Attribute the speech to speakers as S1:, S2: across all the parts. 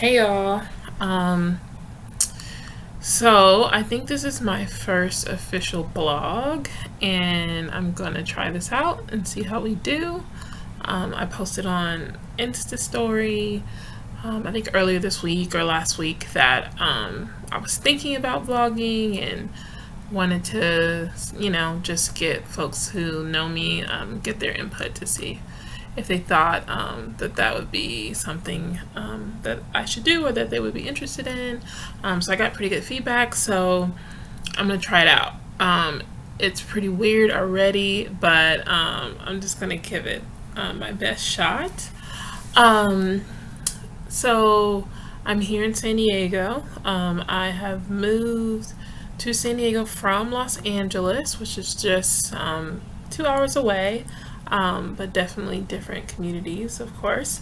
S1: Hey y'all. Um, so I think this is my first official blog, and I'm gonna try this out and see how we do. I posted on Insta Story, I think earlier this week or last week, that I was thinking about vlogging and wanted to, just get folks who know me, get their input to see if they thought that would be something that I should do or that they would be interested in. So I got pretty good feedback, so I'm gonna try it out. It's pretty weird already, but I'm just gonna give it my best shot. Um, so I'm here in San Diego. I have moved to San Diego from Los Angeles, which is just 2 hours away, but definitely different communities, of course.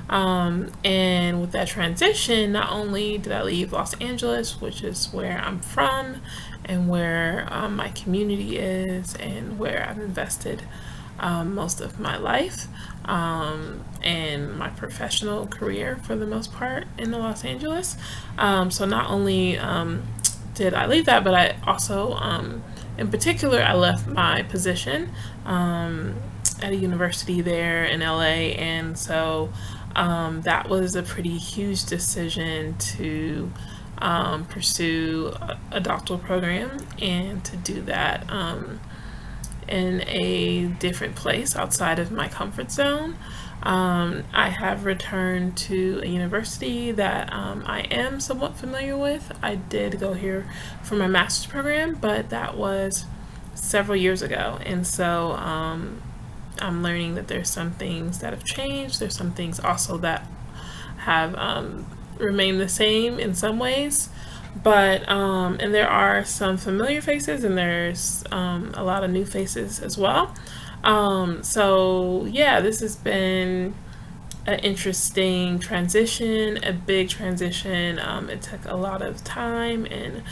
S1: And with that transition, not only did I leave Los Angeles, which is where I'm from and where my community is and where I've invested most of my life and my professional career for the most part in Los Angeles. So not only did I leave that, but I also, in particular, I left my position at a university there in LA, and so that was a pretty huge decision to pursue a doctoral program and to do that in a different place outside of my comfort zone. I have returned to a university that I am somewhat familiar with. I did go here for my master's program, but that was several years ago. And so I'm learning that there's some things that have changed. There's some things also that have remained the same in some ways. But and there are some familiar faces, and there's a lot of new faces as well. So yeah, this has been an interesting transition, a big transition. It took a lot of time and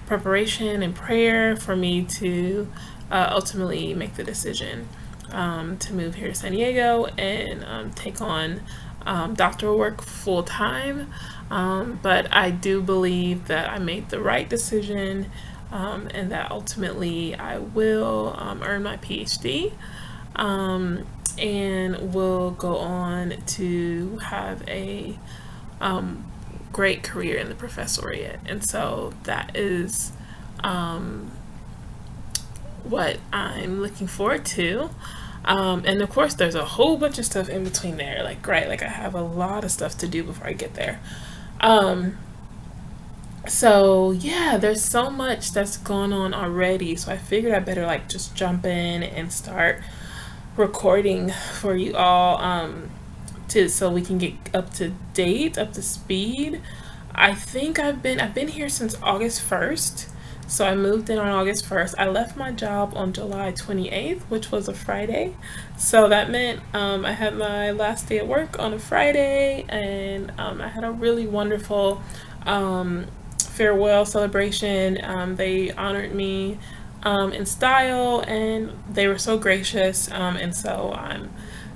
S1: preparation and prayer for me to ultimately make the decision to move here to San Diego and take on doctoral work full time. But I do believe that I made the right decision, and that ultimately I will earn my PhD, and will go on to have a great career in the professoriate. And so that is what I'm looking forward to. And of course, there's a whole bunch of stuff in between there. Like I have a lot of stuff to do before I get there. So yeah, there's so much that's going on already. So I figured I better just jump in and start recording for you all, to so we can get up to date, up to speed. I think I've been here since August 1st. So I moved in on August 1st. I left my job on July 28th, which was a Friday. So that meant I had my last day at work on a Friday, and I had a really wonderful farewell celebration. They honored me in style, and they were so gracious. And so I'm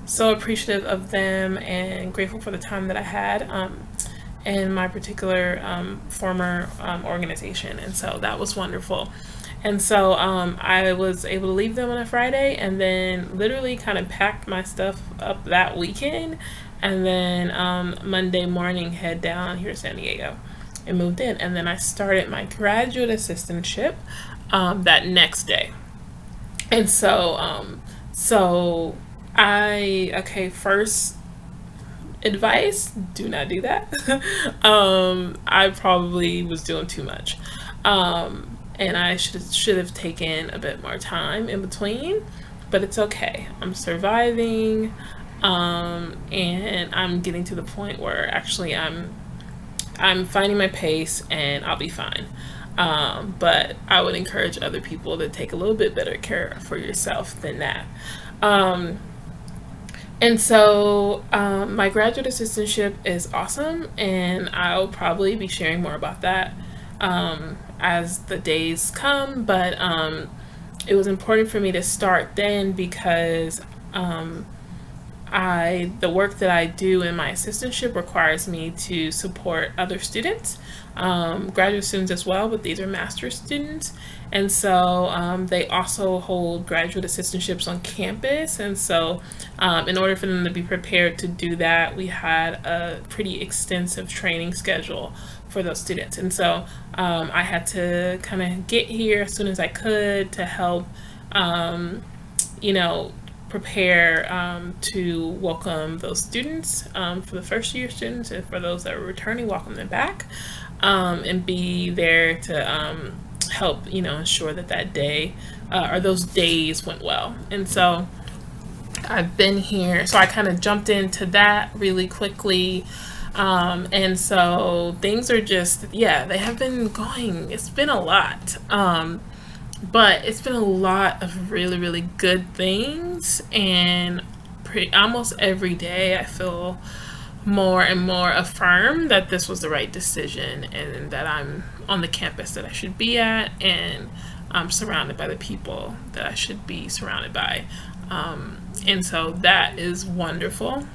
S1: so appreciative of them and grateful for the time that I had in my particular former organization. And so that was wonderful. And so I was able to leave them on a Friday and then literally kind of packed my stuff up that weekend. And then Monday morning, head down here to San Diego and moved in. And then I started my graduate assistantship that next day. And so first advice: do not do that. I probably was doing too much, and I should have taken a bit more time in between, but it's okay. I'm surviving, and I'm getting to the point where actually I'm finding my pace, and I'll be fine. But I would encourage other people to take a little bit better care for yourself than that. Um, and so my graduate assistantship is awesome, and I'll probably be sharing more about that as the days come. But it was important for me to start then because the work that I do in my assistantship requires me to support other students, graduate students as well, but these are master's students. And so they also hold graduate assistantships on campus. And so in order for them to be prepared to do that, we had a pretty extensive training schedule for those students. And so I had to kind of get here as soon as I could to help, you know, prepare to welcome those students, for the first year students, and for those that are returning, welcome them back, and be there to help, ensure that that day or those days went well. And so I've been here, so I kind of jumped into that really quickly. And so things are just, yeah, they have been going. It's been a lot. But it's been a lot of really, really good things. And almost every day I feel more and more affirmed that this was the right decision and that I'm on the campus that I should be at, and I'm surrounded by the people that I should be surrounded by. And so that is wonderful.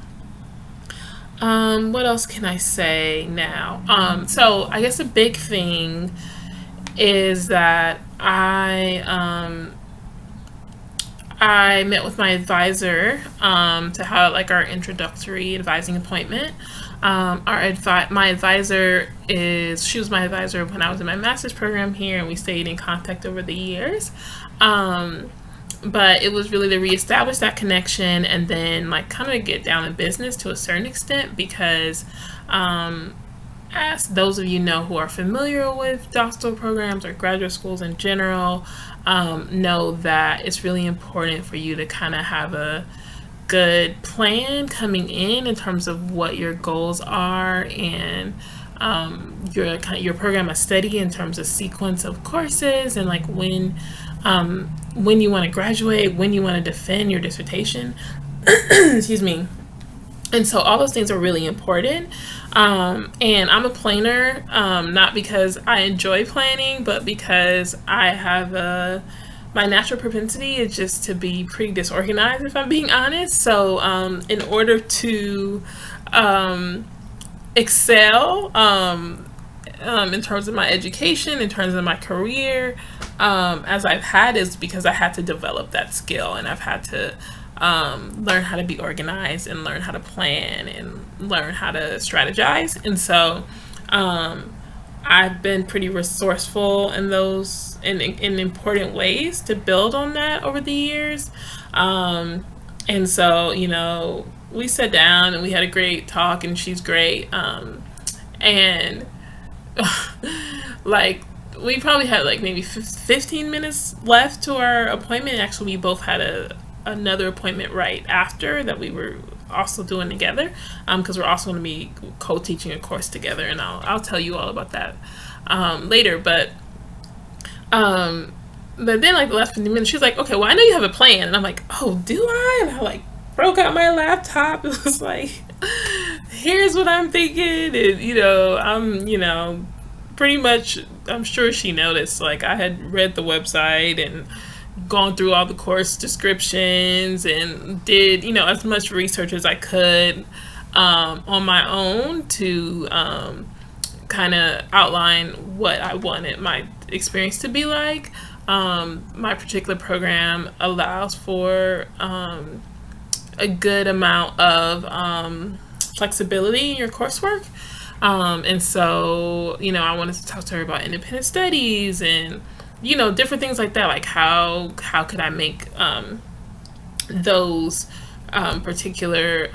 S1: What else can I say now? So I guess a big thing is that I met with my advisor to have like our introductory advising appointment. My advisor she was my advisor when I was in my master's program here, and we stayed in contact over the years. But it was really to reestablish that connection and then like kind of get down to business to a certain extent, because as those of you know who are familiar with doctoral programs or graduate schools in general, know that it's really important for you to kind of have a good plan coming in terms of what your goals are, and your program of study in terms of sequence of courses, and like when you want to graduate, when you want to defend your dissertation. Excuse me. And so all those things are really important. And I'm a planner, not because I enjoy planning, but because I have my natural propensity is just to be pretty disorganized, if I'm being honest. So in order to excel in terms of my education, in terms of my career, as I've had, is because I had to develop that skill, and I've had to learn how to be organized and learn how to plan and learn how to strategize. And so I've been pretty resourceful in those in important ways to build on that over the years. And so, we sat down and we had a great talk, and she's great. And like we probably had like maybe 15 minutes left to our appointment. Actually, we both had another appointment right after that we were also doing together, because we're also going to be co-teaching a course together, and I'll tell you all about that later. But then like the last 15 minutes, she's like, okay, well, I know you have a plan. And I'm like, oh, do I? And I like broke out my laptop. It was like, here's what I'm thinking. And I'm pretty much, I'm sure she noticed, like I had read the website and gone through all the course descriptions and did, as much research as I could on my own to kind of outline what I wanted my experience to be like. My particular program allows for a good amount of flexibility in your coursework. And so, I wanted to talk to her about independent studies and different things like that, like how could I make those particular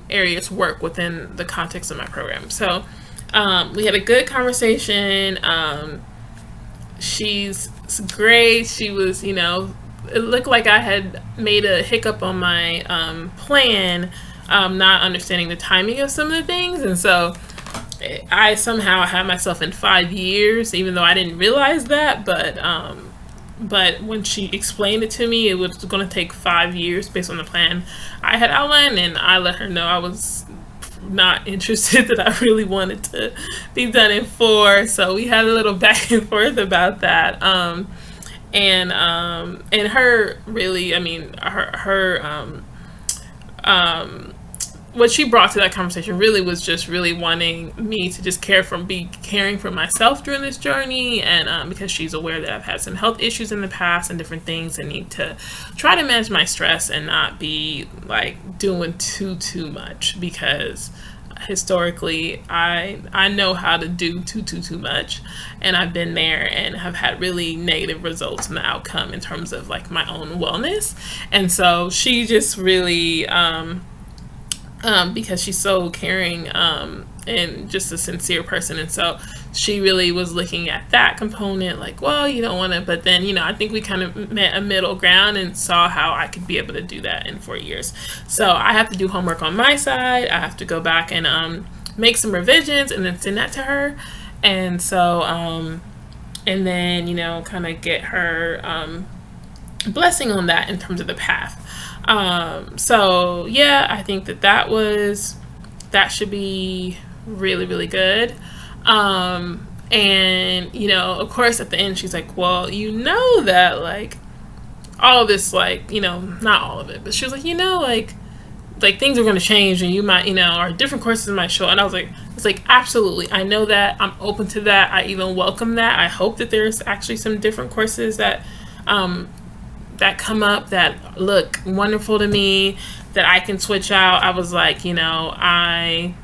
S1: areas work within the context of my program. So we had a good conversation. She's great. She was, it looked like I had made a hiccup on my plan, not understanding the timing of some of the things. And so I somehow had myself in 5 years, even though I didn't realize that. But when she explained it to me, it was going to take 5 years based on the plan I had outlined, and I let her know I was not interested, that I really wanted to be done in 4. So we had a little back and forth about that. And her really, her what she brought to that conversation really was just really wanting me to just be caring for myself during this journey, and because she's aware that I've had some health issues in the past and different things, and need to try to manage my stress and not be like doing too much, because historically I know how to do too much, and I've been there and have had really negative results in the outcome in terms of like my own wellness. And so she just really because she's so caring and just a sincere person. And so she really was looking at that component like, well, you don't want to, but then, I think we kind of met a middle ground and saw how I could be able to do that in 4 years. So I have to do homework on my side. I have to go back and make some revisions and then send that to her. And so, and then, kind of get her blessing on that in terms of the path. So yeah, I think that should be really, really good. And of course at the end she's like, well, that like all of this, like, not all of it, but she was like, like things are going to change and you might, or different courses might show. And I was like, it's like, absolutely. I know that. I'm open to that. I even welcome that. I hope that there's actually some different courses that come up that look wonderful to me, that I can switch out. I was like, I'm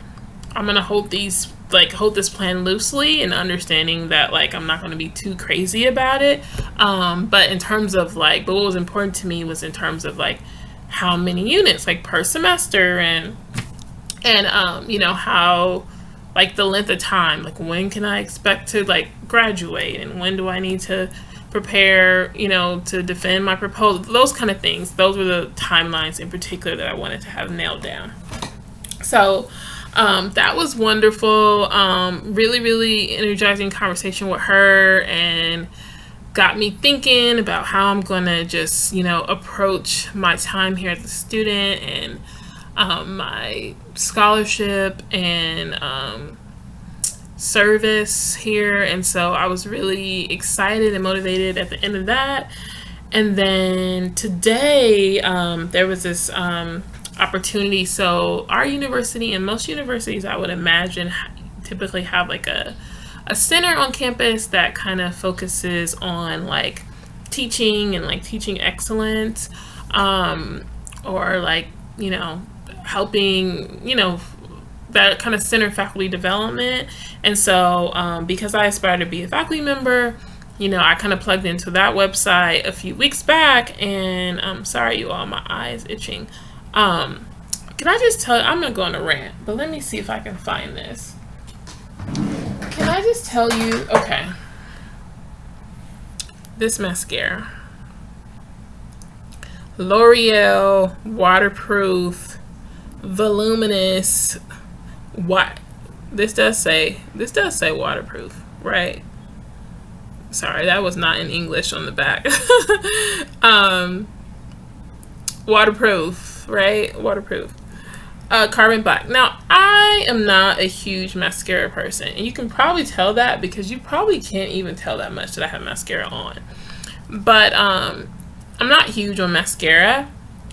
S1: gonna hold this plan loosely, and understanding that like I'm not gonna be too crazy about it. But in terms of but what was important to me was in terms of like how many units like per semester, and how like the length of time, like when can I expect to like graduate, and when do I need to prepare, to defend my proposal, those kind of things. Those were the timelines in particular that I wanted to have nailed down. So that was wonderful. Really, really energizing conversation with her, and got me thinking about how I'm gonna just, approach my time here as a student, and my scholarship and service here. And so I was really excited and motivated at the end of that. And then today there was this opportunity. So our university, and most universities I would imagine typically have like a center on campus that kind of focuses on like teaching and like teaching excellence, or like helping that kind of center faculty development. And so because I aspire to be a faculty member, I kind of plugged into that website a few weeks back, and I'm sorry you all, my eye is itching. Can I just tell you, I'm gonna go on a rant, but let me see if I can find this. Can I just tell you, okay, this mascara, L'Oreal waterproof voluminous, what this does say waterproof, right? Sorry, that was not in English on the back. Waterproof, right? Waterproof. Carbon black. Now, I am not a huge mascara person, and you can probably tell that because you probably can't even tell that much that I have mascara on. But I'm not huge on mascara.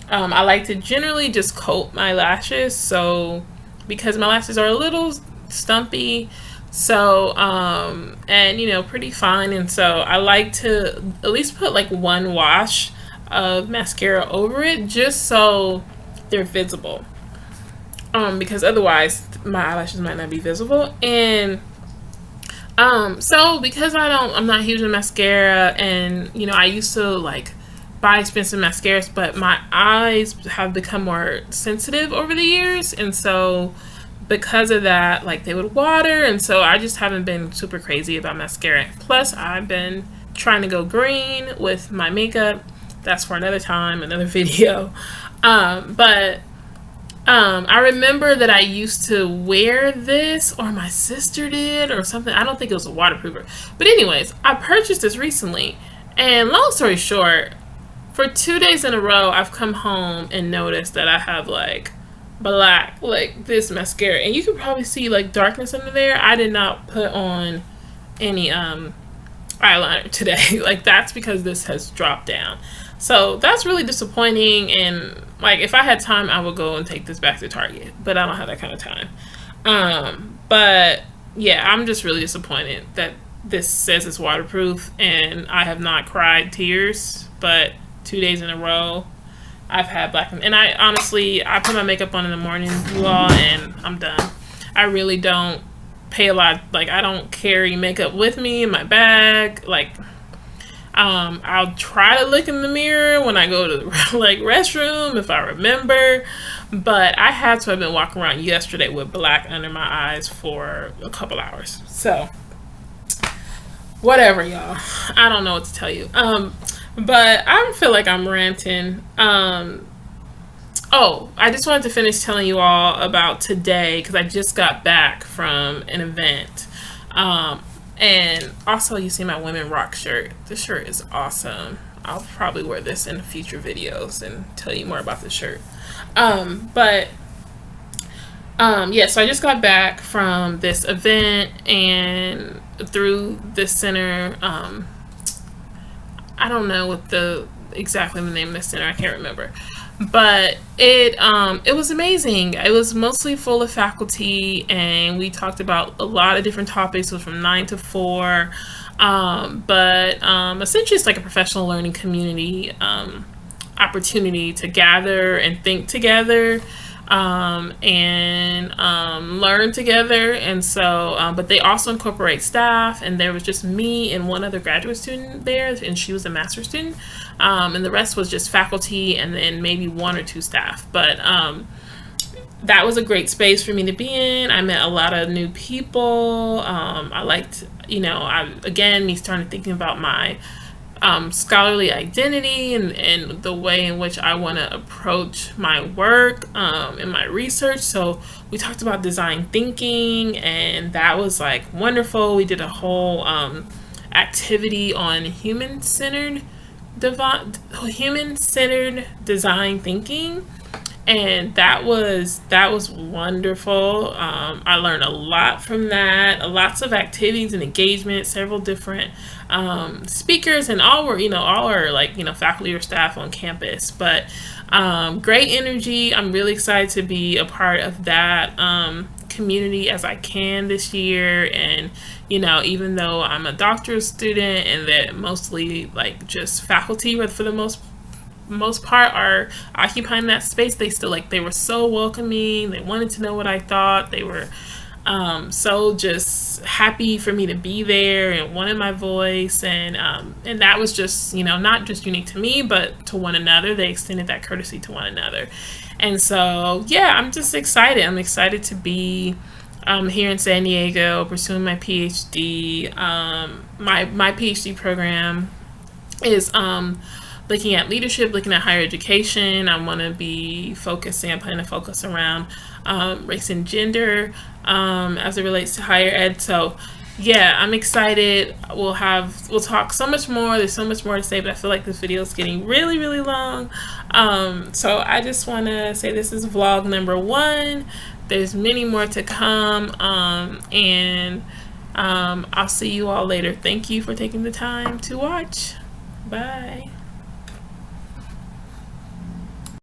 S1: I like to generally just coat my lashes, so because my lashes are a little stumpy, so and pretty fine, and so I like to at least put like one wash of mascara over it, just so they're visible, because otherwise my eyelashes might not be visible. And so because I'm not huge on mascara, and I used to like buy expensive mascaras, but my eyes have become more sensitive over the years, and so because of that, like, they would water, and so I just haven't been super crazy about mascara. Plus I've been trying to go green with my makeup. That's for another time, another video. But I remember that I used to wear this, or my sister did or something. I don't think it was a waterproofer, but anyways, I purchased this recently, and long story short, for 2 days in a row, I've come home and noticed that I have like black, like this mascara, and you can probably see like darkness under there. I did not put on any eyeliner today. Like, that's because this has dropped down. So that's really disappointing, and Like, if I had time, I would go and take this back to Target, but I don't have that kind of time. But yeah, I'm just really disappointed that this says it's waterproof and I have not cried tears, but 2 days in a row I've had black, and I honestly, I put my makeup on in the morning, you all, and I'm done. I really don't pay a lot, like, I don't carry makeup with me in my bag. Like, I'll try to look in the mirror when I go to the like restroom if I remember, but I had to have been walking around yesterday with black under my eyes for a couple hours. So whatever, y'all. I don't know what to tell you. But I feel like I'm ranting. Oh, I just wanted to finish telling you all about today because I just got back from an event. And also, you see my Women Rock shirt. This shirt is awesome. I'll probably wear this in future videos and tell you more about the shirt. Yeah, so I just got back from this event, and through this center, I don't know what exactly the name of the center, I can't remember. But it was amazing. It was mostly full of faculty, and we talked about a lot of different topics. It was from 9 to 4. Essentially it's like a professional learning community opportunity to gather and think together, learn together. And so, but they also incorporate staff, and there was just me and one other graduate student there, and she was a master's student. And the rest was just faculty and then maybe 1 or 2 staff. But that was a great space for me to be in. I met a lot of new people. I liked, me started thinking about my scholarly identity and the way in which I want to approach my work and my research. So we talked about design thinking, and that was like wonderful. We did a whole activity on human-centered design thinking, and that was wonderful. I learned a lot from that. Lots of activities and engagement, several different speakers, and all were faculty or staff on campus. But great energy. I'm really excited to be a part of that community as I can this year. And even though I'm a doctoral student and that mostly like just faculty, but for the most part are occupying that space, they were so welcoming. They wanted to know what I thought. They were so just happy for me to be there and wanted my voice, and that was just not just unique to me but to one another. They extended that courtesy to one another. And so yeah, I'm just excited. I'm excited to be here in San Diego pursuing my PhD. My PhD program is looking at leadership, looking at higher education. I plan to focus around race and gender as it relates to higher ed. So yeah, I'm excited. We'll talk so much more. There's so much more to say, but I feel like this video is getting really, really long. So I just want to say this is vlog number 1. There's many more to come, and I'll see you all later. Thank you for taking the time to watch. Bye.